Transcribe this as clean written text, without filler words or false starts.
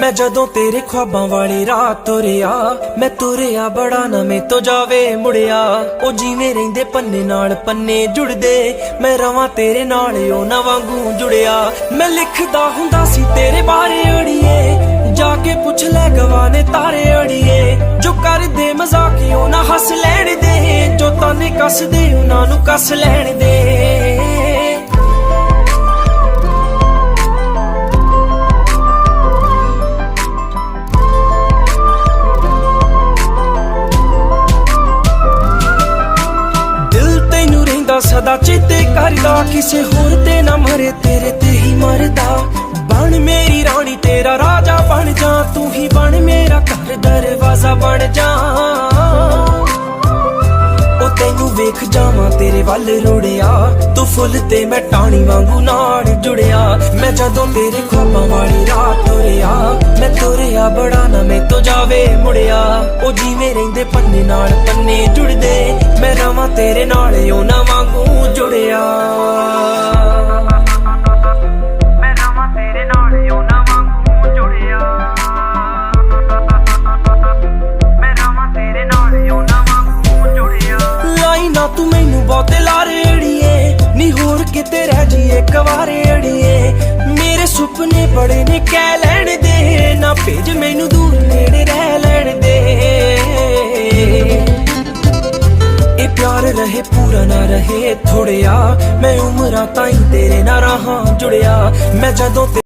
मैं जदों तेरे ख्वाबां वाली रात तुरिया मैं तुरिया बड़ा ना मैं तो जावे मुड़िया ओ जिवें रहिंदे पन्ने नाल पन्ने जुड़दे मैं रवां तेरे नाल ओ ना वांगू जुड़िया मैं लिखदा हुंदा सी तेरे बारे अड़िए जाके पुछ ले गवाने तारे अड़िए जो कर दे मजाक ओ ना हस लैण दे जो ताने कस दे उन्हां नूं कस लैण दे सदा चेते करदा किसे होर ते ना मरे तेरे ते ही मरदा बन मेरी रानी तेरा राजा बन जा तू ही बन मेरा घर दरवाजा बन जा ओ तैनू वेख जावां तेरे वल रुड़िया तू फुल ते मैं टाणी वांगू नाल जुड़िया मैं जदों तेरे ख्वाबां वाली रात तुरिया मैं तुरिया बड़ा ना मैं तो जावे मुड़िया ओ जिवें रहिंदे पन्ने नाल पन्ने जुड़दे मैं रवां तेरे नाल ओ ना वांगू जुड़िया मैं रवां तेरे नाल ओ ना वांगू जुड़िया मैं रवां तेरे नाल ओ ना वांगू जुड़िया लाई ना तू मैनू बहुते लारे अड़िए नी होर किते रह जाइए कवारे अड़िए मेरे सुपने बड़े ने कह लैण दे ना भेज मैनू दूर नेड़े रह लैण दे प्यार रहे पूरा ना रहे थोड़िया मैं उमरां ताईं तेरे ना रहां जुड़िया मैं जदों